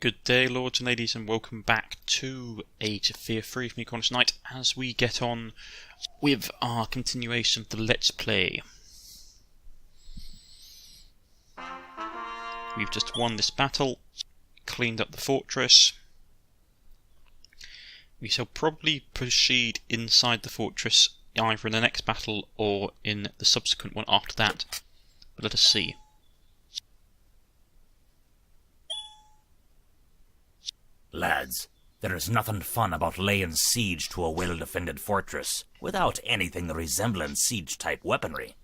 Good day, lords and ladies, and welcome back to Age of Fear 3 from me, Cornish-Knight, as we get on with our continuation of the Let's Play. We've just won this battle, cleaned up the fortress. We shall probably proceed inside the fortress either in the next battle or in the subsequent one after that, but let us see. Lads, there is nothing fun about laying siege to a well-defended fortress without anything resembling siege-type weaponry.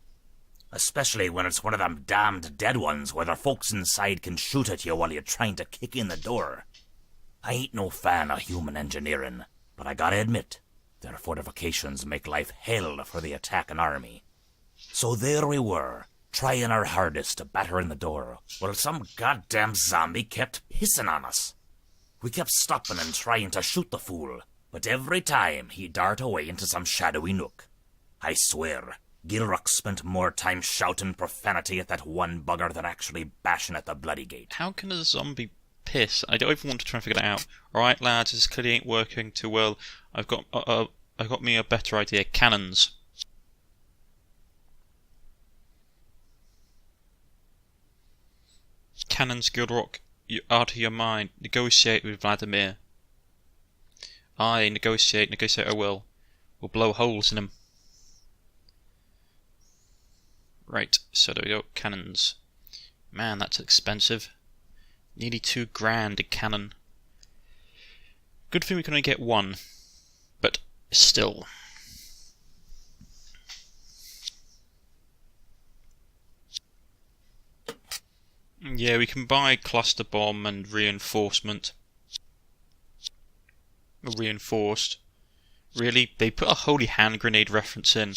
Especially when it's one of them damned dead ones where the folks inside can shoot at you while you're trying to kick in the door. I ain't no fan of human engineering, but I gotta admit, their fortifications make life hell for the attacking army. So there we were, trying our hardest to batter in the door, while some goddamn zombie kept pissing on us. We kept stopping and trying to shoot the fool, but every time he'd dart away into some shadowy nook. I swear, Gilrock spent more time shouting profanity at that one bugger than actually bashing at the bloody gate. How can a zombie piss? I don't even want to try and figure that out. Alright lads, this clearly ain't working too well. I've got me a better idea. Cannons. Cannons, Gilrock. You're out of your mind. Negotiate with Vladimir. Aye, negotiate I will. We'll blow holes in him. Right, so there we go, cannons. Man, that's expensive. Nearly $2,000 a cannon. Good thing we can only get one, but still. Yeah, we can buy cluster bomb and reinforcement. Reinforced. Really? They put a holy hand grenade reference in.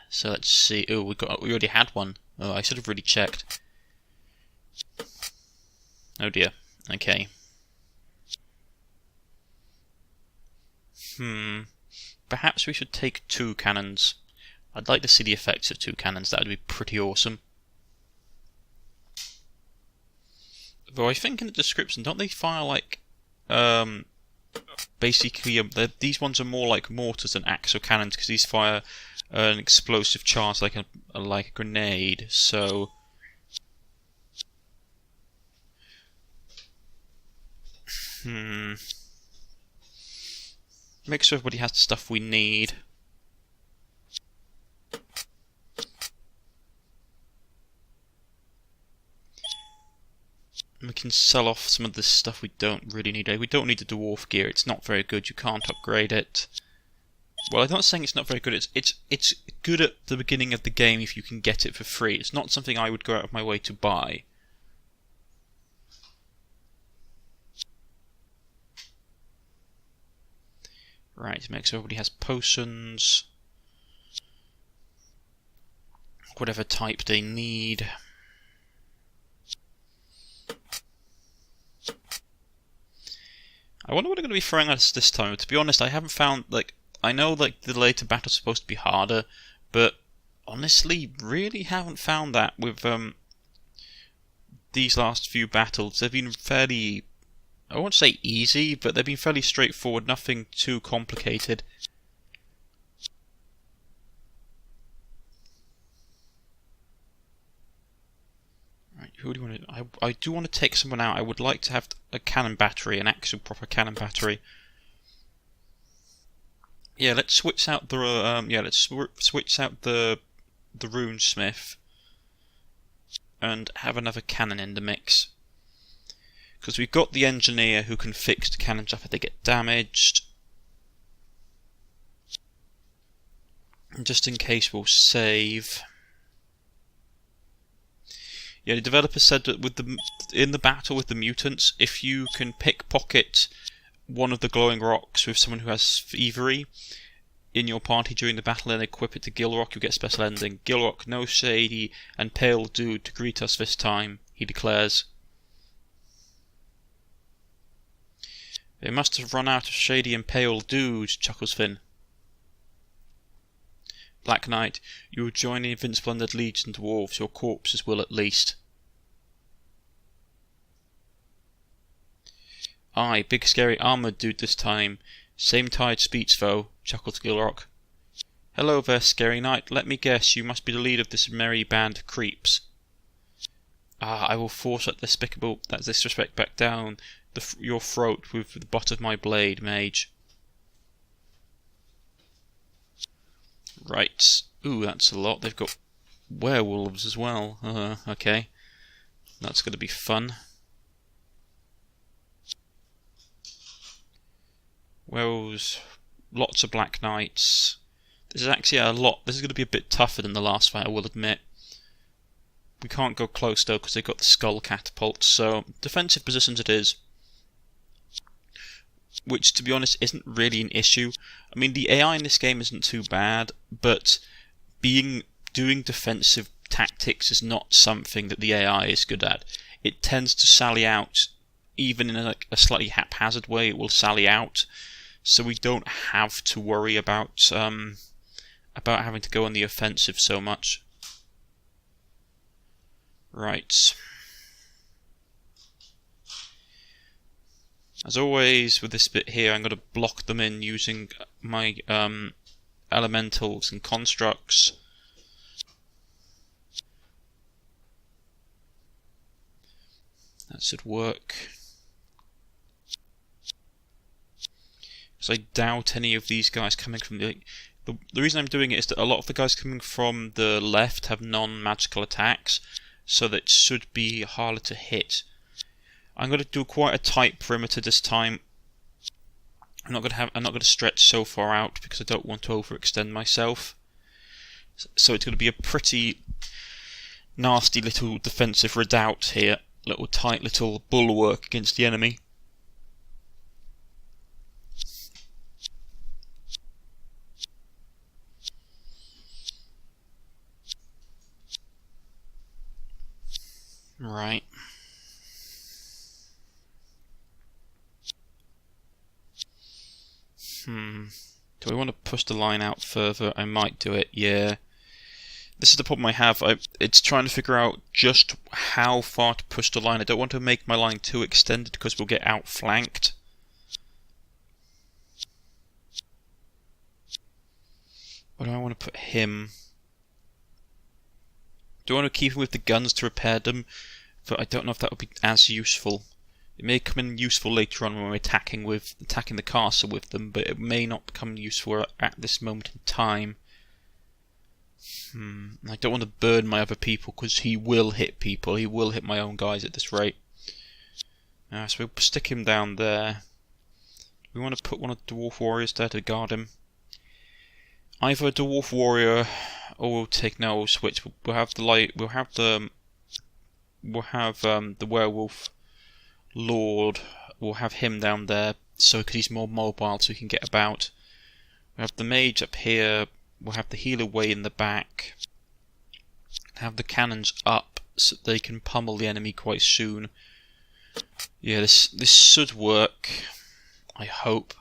So let's see. Oh, we already had one. Oh, I should have really checked. Oh dear. Okay. Perhaps we should take 2 cannons. I'd like to see the effects of 2 cannons. That would be pretty awesome. Though I think in the description, don't they fire like basically these ones are more like mortars than axe or cannons because these fire an explosive charge like a grenade. So make sure everybody has the stuff we need. We can sell off some of this stuff we don't really need. We don't need the dwarf gear. It's not very good. You can't upgrade it. Well, I'm not saying it's not very good. It's good at the beginning of the game if you can get it for free. It's not something I would go out of my way to buy. Right, make sure everybody has potions. Whatever type they need. I wonder what they're going to be throwing at us this time. To be honest, I haven't found, I know, the later battle's supposed to be harder, but honestly, really haven't found that with, these last few battles. They've been fairly, I won't say easy, but they've been fairly straightforward, nothing too complicated. Right, who do you want to... I do want to take someone out. I would like to have a cannon battery, an actual proper cannon battery. Yeah, let's switch out the switch out the runesmith and have another cannon in the mix. Because we've got the engineer who can fix the cannons up if they get damaged. And just in case, we'll save. Yeah, the developer said that in the battle with the mutants, if you can pickpocket one of the glowing rocks with someone who has thievery in your party during the battle and equip it to Gilrock, you get special ending. Gilrock, no shady and pale dude to greet us this time, he declares. They must have run out of shady and pale dudes, chuckles Finn. Black Knight, you will join the invincible undead legion dwarves. Your corpses will at least. Aye, big scary armoured dude this time. Same tired speech though, chuckled Gilrock. Hello there, scary knight. Let me guess, you must be the leader of this merry band of creeps. Ah, I will force that disrespect back down your throat with the butt of my blade, mage. Right. Ooh, that's a lot. They've got werewolves as well. Okay. That's going to be fun. Werewolves, lots of black knights. This is actually a lot. This is going to be a bit tougher than the last fight, I will admit. We can't go close though because they've got the skull catapults, so defensive positions it is. Which, to be honest, isn't really an issue. I mean, the AI in this game isn't too bad, but doing defensive tactics is not something that the AI is good at. It tends to sally out, even in a slightly haphazard way. It will sally out, so we don't have to worry about having to go on the offensive so much. Right. As always with this bit here, I'm going to block them in using my elementals and constructs. That should work. Because I doubt any of these guys coming from the reason I'm doing it is that a lot of the guys coming from the left have non-magical attacks, so that should be harder to hit. I'm going to do quite a tight perimeter this time. I'm not going to stretch so far out because I don't want to overextend myself. So it's going to be a pretty nasty little defensive redoubt here, tight little bulwark against the enemy. Right. Do I want to push the line out further? I might do it, yeah. This is the problem I have. It's trying to figure out just how far to push the line. I don't want to make my line too extended because we'll get outflanked. Where do I want to put him? Do I want to keep him with the guns to repair them? But I don't know if that would be as useful. It may come in useful later on when we're attacking the castle with them, but it may not become useful at this moment in time. I don't want to burn my other people because he will hit people. He will hit my own guys at this rate. So we'll stick him down there. We want to put one of the dwarf warriors there to guard him. Either a dwarf warrior, or we'll switch. We'll have the werewolf lord. We'll have him down there, so because he's more mobile, so he can get about. We'll have the mage up here. We'll have the healer way in the back. Have the cannons up so they can pummel the enemy quite soon. Yeah, this should work. I hope.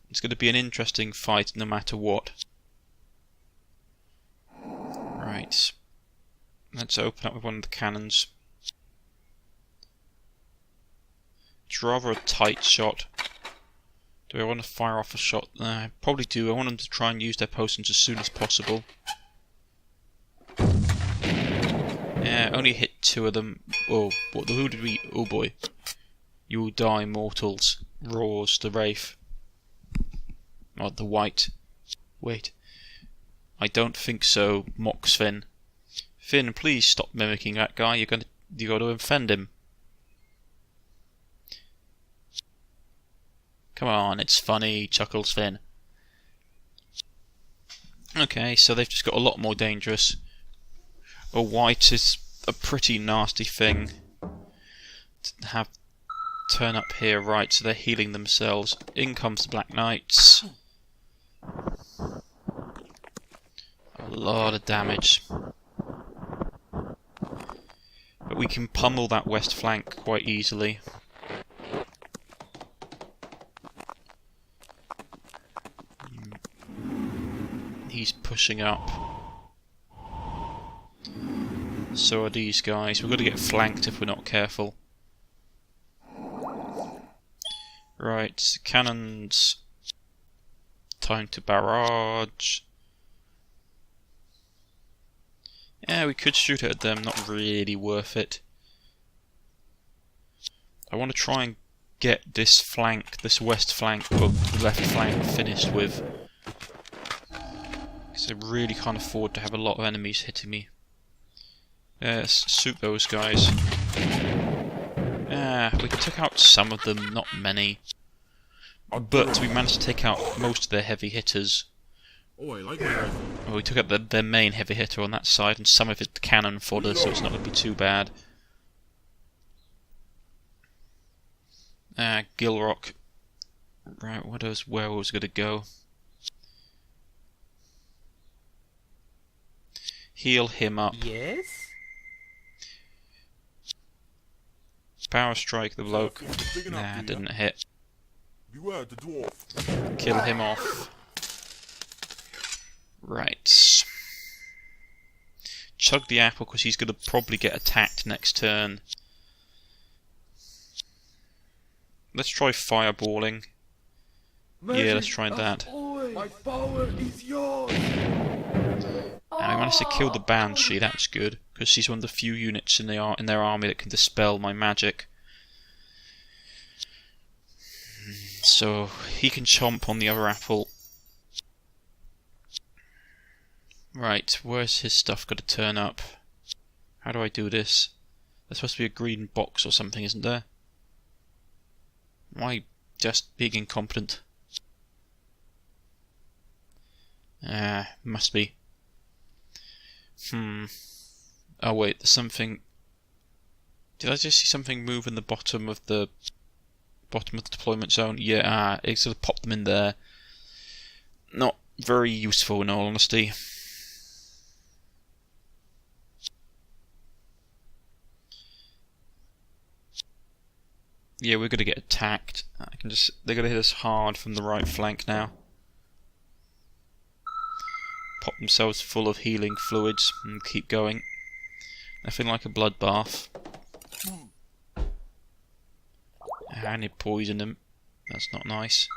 It's going to be an interesting fight no matter what. Right. Let's open up with one of the cannons. It's rather a tight shot. Do I want to fire off a shot? I probably do. I want them to try and use their potions as soon as possible. Yeah, only hit 2 of them. Oh, who did we... Oh boy. You will die, mortals. Roars the wraith. Not the white. Wait. I don't think so, mocks Finn. Finn, please stop mimicking that guy. You got to offend him. Come on, it's funny, chuckles Finn. Okay, so they've just got a lot more dangerous. A white is a pretty nasty thing to have turn up here, right, so they're healing themselves. In comes the Black Knights. A lot of damage. But we can pummel that west flank quite easily. He's pushing up. So are these guys. We're going to get flanked if we're not careful. Right, cannons. Time to barrage. Yeah, we could shoot at them, not really worth it. I want to try and get this flank, this west flank, or left flank finished with. Because I really can't afford to have a lot of enemies hitting me. Yes, shoot those guys. We took out some of them, not many. But we managed to take out most of their heavy hitters. Oh, I like my rifle. Well, we took out their main heavy hitter on that side, and some of it cannon fodder, so it's not going to be too bad. Gilrock. Right, where those werewolves going to go? Heal him up. Yes? Power strike the bloke. Nah, didn't hit. Beware the dwarf. Kill him off. Right. Chug the apple because he's going to probably get attacked next turn. Let's try fireballing. Yeah, let's try that. My power is yours. And I managed to kill the Banshee, that's good, because she's one of the few units in their army that can dispel my magic. So he can chomp on the other apple. Right, where's his stuff got to turn up? How do I do this? There's supposed to be a green box or something, isn't there? Am I just being incompetent? Must be. Oh wait, there's something. Did I just see something move in the bottom of the deployment zone? Yeah, it's gonna pop them in there. Not very useful in all honesty. Yeah, we're gonna get attacked. They're gonna hit us hard from the right flank now. Pop themselves full of healing fluids and keep going. Nothing like a bloodbath. And it poisoned him. That's not nice.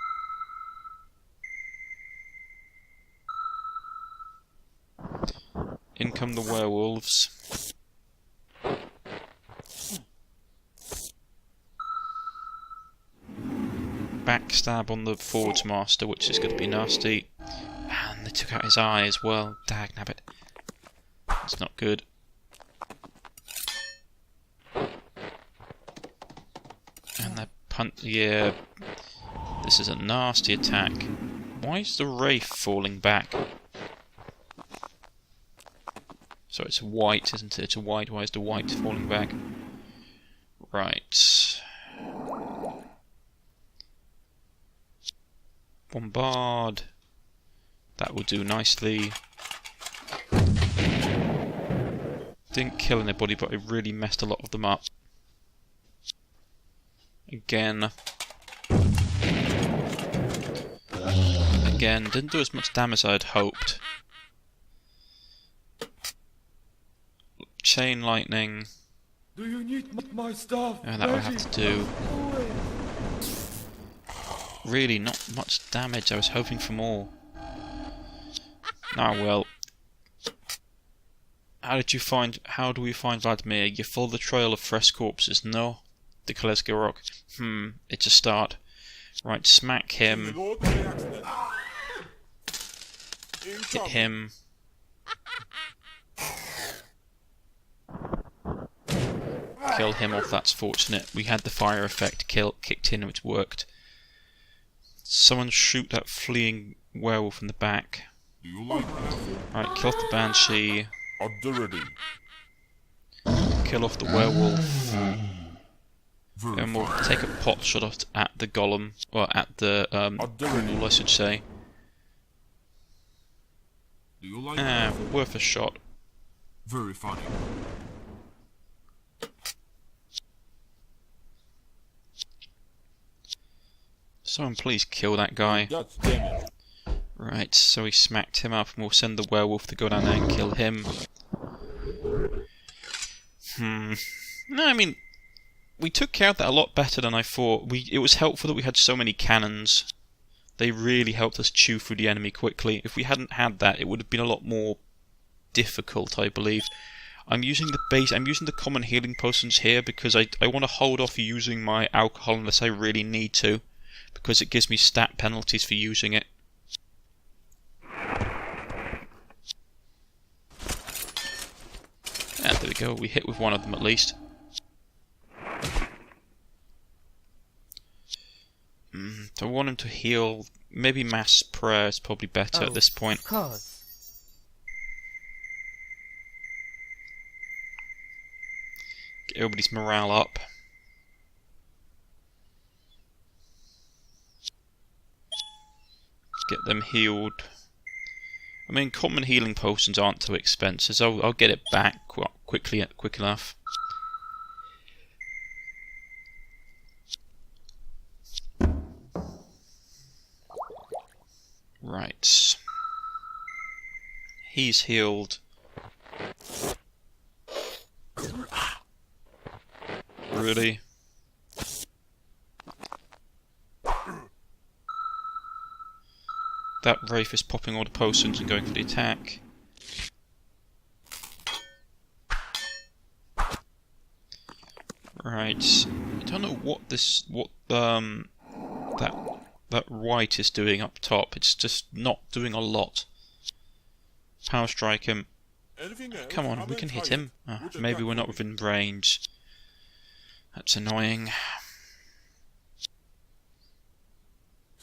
In come the werewolves. Backstab on the Forge Master, which is going to be nasty. And they took out his eye as well. Dagnabbit. It's not good. And that punt. Yeah. This is a nasty attack. Why is the Wraith falling back? So it's white, isn't it? It's a white. Why is the white falling back? Right. Bombard. That will do nicely. Didn't kill anybody, but it really messed a lot of them up. Again. Again, didn't do as much damage as I had hoped. Chain lightning. Do you need my stuff? And that will have to do. Really not much damage, I was hoping for more. Ah well. How do we find Vladimir? You follow the trail of fresh corpses, no? Declares Gilrock. It's a start. Right, smack him. Hit him. Kill him off, that's fortunate. We had the fire effect kicked in, which worked. Someone shoot that fleeing werewolf in the back. Right, kill off the Banshee. Kill off the werewolf. And we'll take a pot shot off at the golem. Or at the ghoul, I should say. Worth a shot. Very funny. Someone please kill that guy. Right, so we smacked him up, and we'll send the werewolf to go down there and kill him. No, I mean, we took care of that a lot better than I thought. It was helpful that we had so many cannons. They really helped us chew through the enemy quickly. If we hadn't had that, it would have been a lot more difficult, I believe. I'm using the common healing potions here because I want to hold off using my alcohol unless I really need to, because it gives me stat penalties for using it. And there we go, we hit with one of them at least. So I want him to heal. Maybe mass prayer is probably better at this point. Of course. Get everybody's morale up. Get them healed. I mean, common healing potions aren't too expensive, so I'll get it back quick enough. Right. He's healed. Really? That Wraith is popping all the potions and going for the attack. Right. I don't know what that white is doing up top. It's just not doing a lot. Power strike him. Come on, we can hit him. Oh, maybe we're not within range. That's annoying.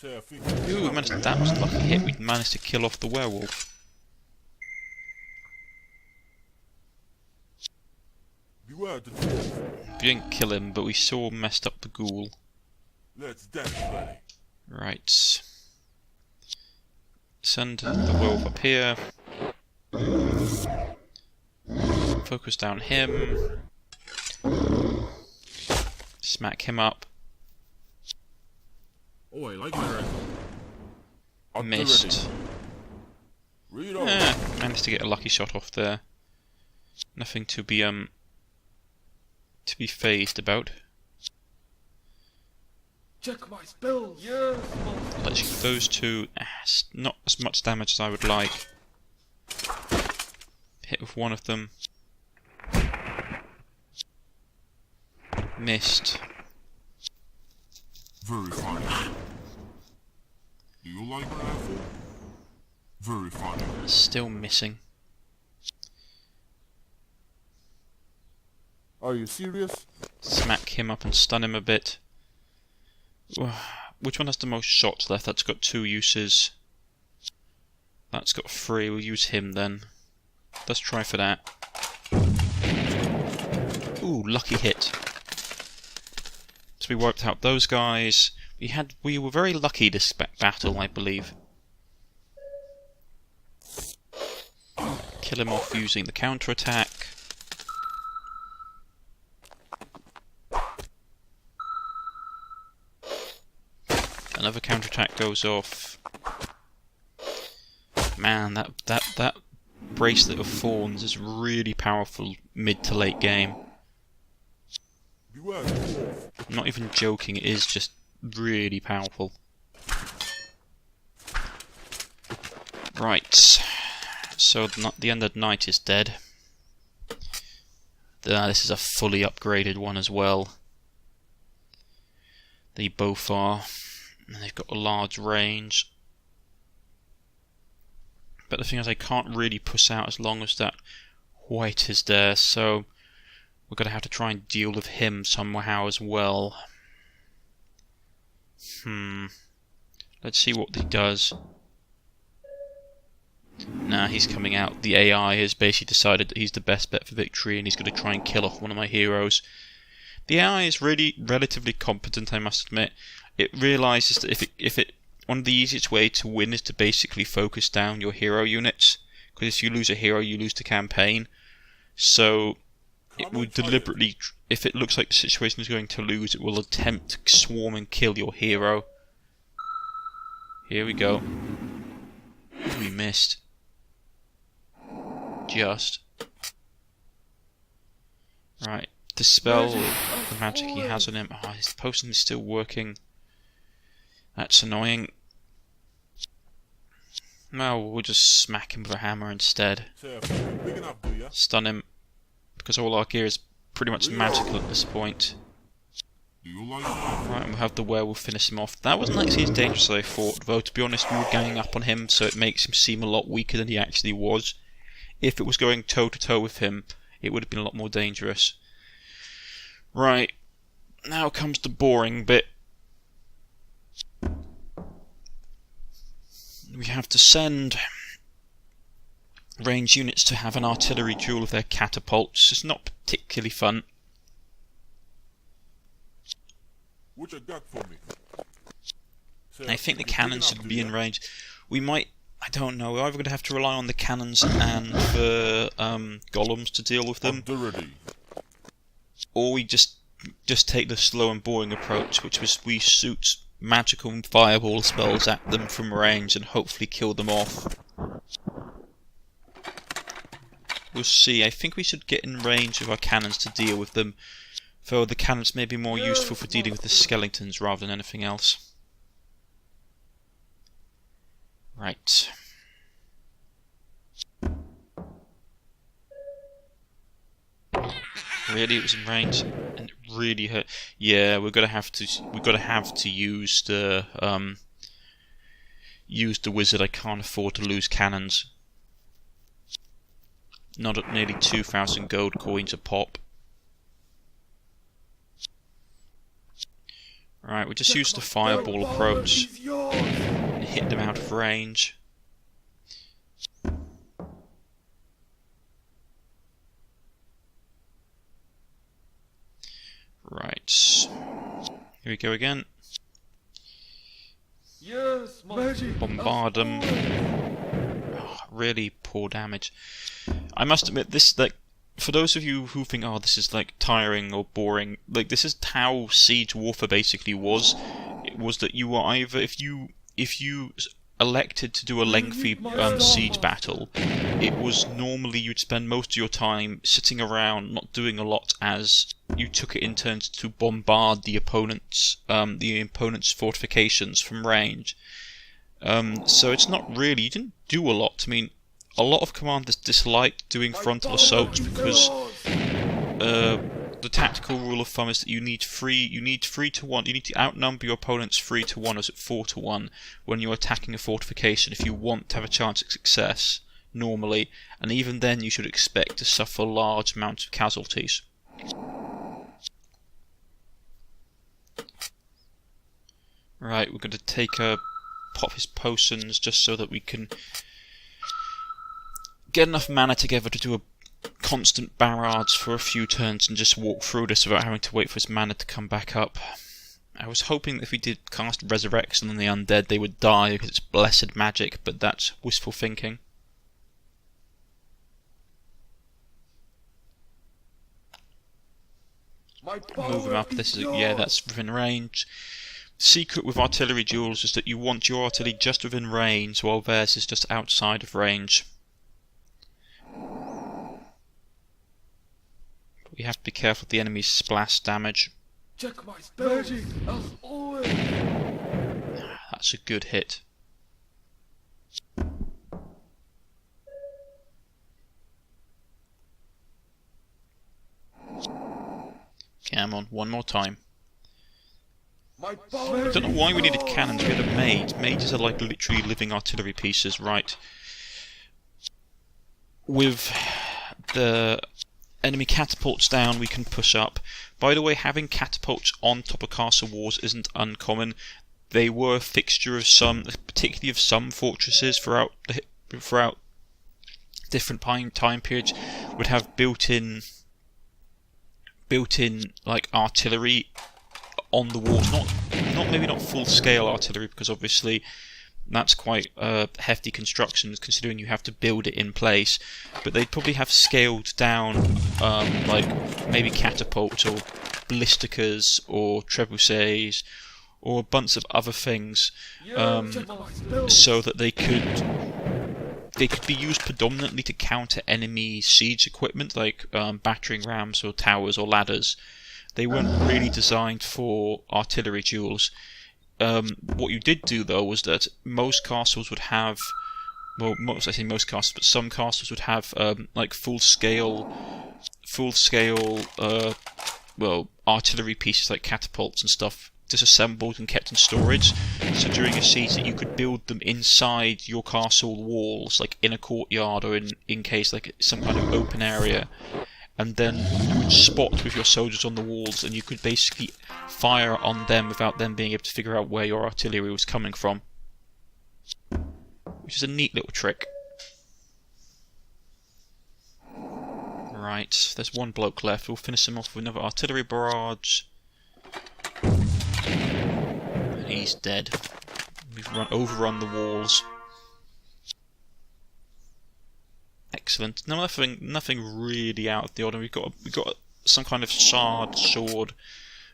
Ooh, that was a lucky hit. We managed to kill off the werewolf. We didn't kill him, but we sure messed up the ghoul. Right. Send the werewolf up here. Focus down him. Smack him up. Oh, I like my rifle. Missed. Managed to get a lucky shot off there. Nothing to be phased about. Check my spells. Yes. Let's shoot those two. Not as much damage as I would like. Hit with one of them. Missed. Very funny. Do you like my rifle? Very funny. Still missing. Are you serious? Smack him up and stun him a bit. Which one has the most shots left? That's got 2 uses. That's got 3. We'll use him then. Let's try for that. Ooh, lucky hit. So we wiped out those guys. We were very lucky this battle, I believe. Kill him off using the counter-attack. Another counter-attack goes off. Man, that bracelet of thorns is really powerful mid to late game. I'm not even joking, it is just really powerful. Right, so the Undead Knight is dead. This is a fully upgraded one as well. They both are. And they've got a large range. But the thing is, I can't really push out as long as that white is there, so we're going to have to try and deal with him somehow as well. Let's see what he does. Nah, he's coming out. The AI has basically decided that he's the best bet for victory, and he's going to try and kill off one of my heroes. The AI is really relatively competent, I must admit. It realises that one of the easiest way to win is to basically focus down your hero units, because if you lose a hero, you lose the campaign. So it will deliberately, if it looks like the situation is going to lose, it will attempt to swarm and kill your hero. Here we go. We missed. Just. Right. Dispel the magic he has on him. Oh, his potion is still working. That's annoying. Well, we'll just smack him with a hammer instead. Stun him. Because all our gear is pretty much magical at this point. Right, and we'll have the werewolf finish him off. That wasn't actually as dangerous as I thought, though to be honest we were ganging up on him, so it makes him seem a lot weaker than he actually was. If it was going toe to toe with him, it would have been a lot more dangerous. Right, now comes the boring bit. We have to send range units to have an artillery duel with their catapults. It's not particularly fun. What you got for me? I think the cannons should be in range. We might, I don't know, we're either going to have to rely on the cannons and the golems to deal with them, or we just take the slow and boring approach, which was we shoot magical and fireball spells at them from range and hopefully kill them off. We'll see. I think we should get in range of our cannons to deal with them, though the cannons may be more useful for dealing with the skeletons rather than anything else. Right. Really, it was in range, and it really hurt. Yeah, we're gonna have to use the wizard. I can't afford to lose cannons. Not at nearly 2,000 gold coins a pop. Right, we just use the fireball approach and hit them out of range. Right, here we go again. Bombard them. Oh, really poor damage. I must admit, this, like, for those of you who think, oh, this is like tiring or boring, like, this is how Siege Warfare basically was. It was that you were either, if you elected to do a lengthy siege battle, it was normally you'd spend most of your time sitting around not doing a lot as you took it in turns to bombard the opponent's fortifications from range. So it's not really, you didn't do a lot. I mean, a lot of commanders dislike doing frontal assaults because the tactical rule of thumb is that you need 3 to 1. You need to outnumber your opponents 3 to 1, or is it 4 to 1 when you're attacking a fortification if you want to have a chance of success normally, and even then you should expect to suffer large amounts of casualties. Right, we're going to pop his potions just so that we can get enough mana together to do a constant barrage for a few turns and just walk through this without having to wait for his mana to come back up. I was hoping that if we did cast Resurrection on the undead they would die because it's blessed magic, but that's wishful thinking. Move him up. This is, yeah, that's within range. The secret with artillery duels is that you want your artillery just within range while theirs is just outside of range. We have to be careful of the enemy's splash damage. That's a good hit. Come on, one more time. I don't know why we needed cannons. We had a mage. Mages are like literally living artillery pieces, right? With the enemy catapults down, we can push up. By the way, having catapults on top of castle walls isn't uncommon. They were a fixture of some, particularly of some fortresses throughout different time periods, would have built-in like artillery on the walls. Maybe not full-scale artillery, because obviously that's quite hefty construction considering you have to build it in place, but they'd probably have scaled down like maybe catapults or ballisticas or trebuchets or a bunch of other things so that they could they could be used predominantly to counter enemy siege equipment, like battering rams or towers or ladders. They weren't really designed for artillery duels. What you did do, though, was that most castles would have, well, I say most castles, but some castles would have like full-scale, artillery pieces like catapults and stuff disassembled and kept in storage. So during a siege, that you could build them inside your castle walls, like in a courtyard or in case like some kind of open area. And then you would spot with your soldiers on the walls, and you could basically fire on them without them being able to figure out where your artillery was coming from. Which is a neat little trick. Right, there's one bloke left. We'll finish him off with another artillery barrage. And he's dead. We've overrun the walls. Excellent. No, nothing really out of the ordinary. We got some kind of shard sword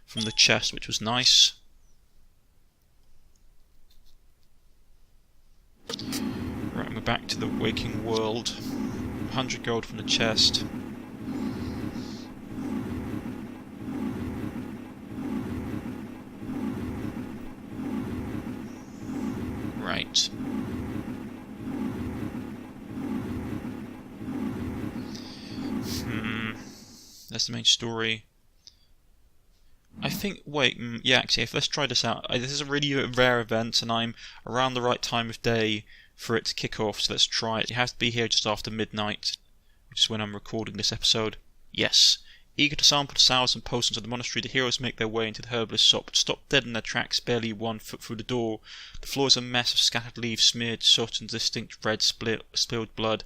from the chest, which was nice. Right, we're back to the waking world. 100 gold from the chest. Right. That's the main story. I think, yeah, actually, let's try this out. This is a really rare event, and I'm around the right time of day for it to kick off, so let's try it. It has to be here just after midnight, which is when I'm recording this episode. Yes. Eager to sample the sours and potions of the monastery, the heroes make their way into the herbalist shop, but stop dead in their tracks, barely 1 foot through the door. The floor is a mess of scattered leaves, smeared soot and distinct red spilled blood.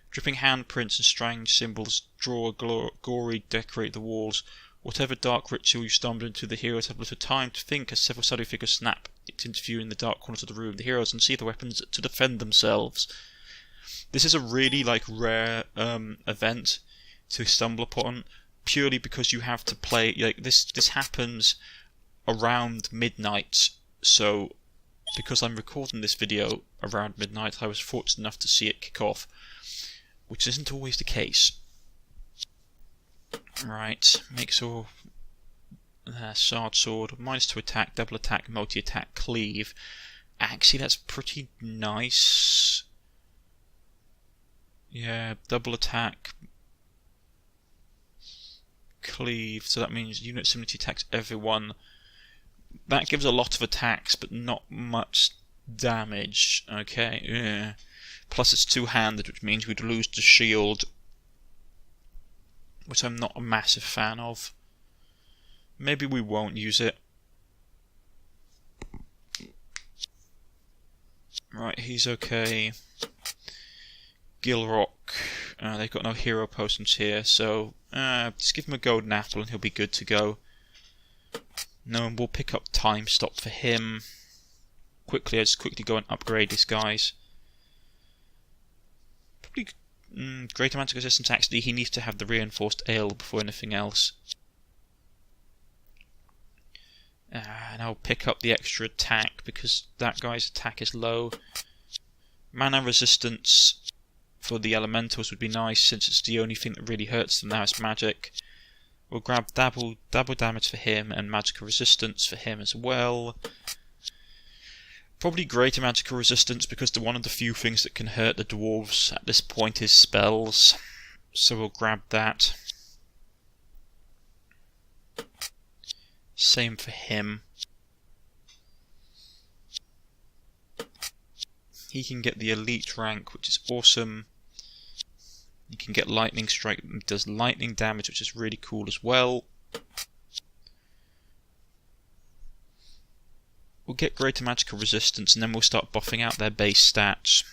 Dripping handprints and strange symbols draw a gory decorate the walls. Whatever dark ritual you stumble into, the heroes have little time to think as several shadowy figures snap into view in the dark corners of the room. The heroes can see the weapons to defend themselves. This is a really rare event to stumble upon, purely because you have to play this happens around midnight. So because I'm recording this video around midnight, I was fortunate enough to see it kick off, which isn't always the case. Right, make sure shard sword, -2 attack, double attack, multi-attack, cleave. Actually, that's pretty nice. Yeah, double attack, cleave, so that means unit similarity attacks everyone. That gives a lot of attacks, but not much damage. Okay, yeah. Plus it's two-handed, which means we'd lose the shield, which I'm not a massive fan of. Maybe we won't use it. Right, he's okay. Gilrock, they've got no hero potions here, so just give him a golden apple and he'll be good to go. No, and we'll pick up time stop for him. Quickly, I just quickly go and upgrade these guys. Probably greater magic resistance. Actually, he needs to have the reinforced ale before anything else. And I'll pick up the extra attack because that guy's attack is low. Mana resistance for the elementals would be nice, since it's the only thing that really hurts them now. It's magic. We'll grab double damage for him and magical resistance for him as well. Probably greater magical resistance, because one of the few things that can hurt the dwarves at this point is spells. So we'll grab that. Same for him. He can get the elite rank, which is awesome. He can get lightning strike, does lightning damage, which is really cool as well. We'll get greater magical resistance, and then we'll start buffing out their base stats.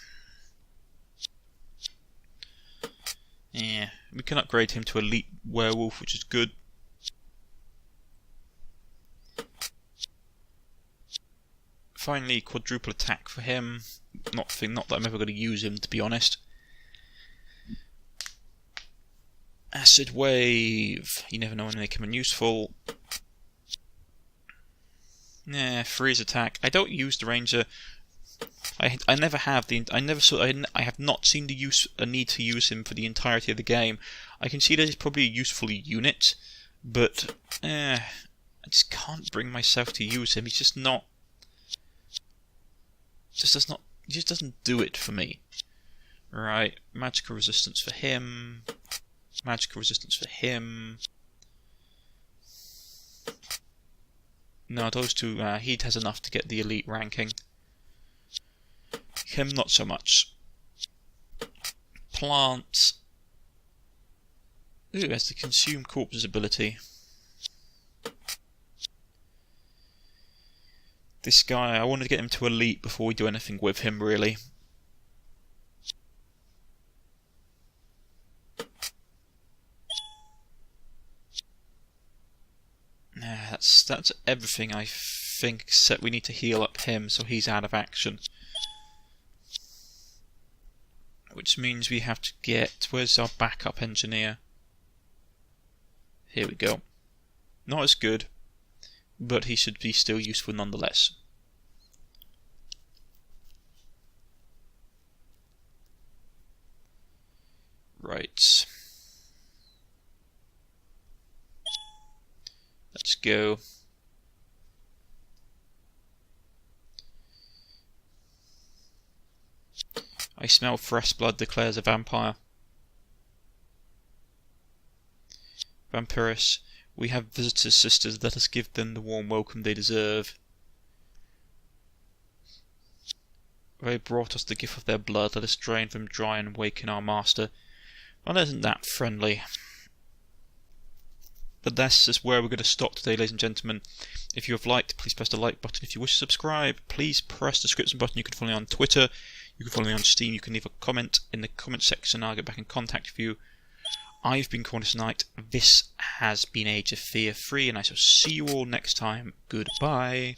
Yeah, we can upgrade him to elite werewolf, which is good. Finally, quadruple attack for him. Not that I'm ever going to use him, to be honest. Acid wave. You never know when they come in useful. Yeah, freeze attack. I don't use the ranger I never have I have not seen a need to use him for the entirety of the game. I can see that he's probably a useful unit, but I just can't bring myself to use him. He's just not. He just doesn't do it for me. Right, magical resistance for him. Magical resistance for him. No, those two. He has enough to get the elite ranking. Him, not so much. Plants. Ooh, has the consume corpses ability. This guy, I wanted to get him to elite before we do anything with him, really. That's everything, I think, except we need to heal up him so he's out of action. Which means we have to get... Where's our backup engineer? Here we go. Not as good, but he should be still useful nonetheless. Right. Let's go. I smell fresh blood, declares a vampire. Vampirus, we have visitors, sisters. Let us give them the warm welcome they deserve. They brought us the gift of their blood. Let us drain them dry and waken our master. Well, isn't that friendly? But this is where we're going to stop today, ladies and gentlemen. If you have liked, please press the like button. If you wish to subscribe, please press the subscription button. You can follow me on Twitter. You can follow me on Steam. You can leave a comment in the comment section. I'll get back in contact with you. I've been Cornish-Knight. This has been Age of Fear 3, and I shall see you all next time. Goodbye.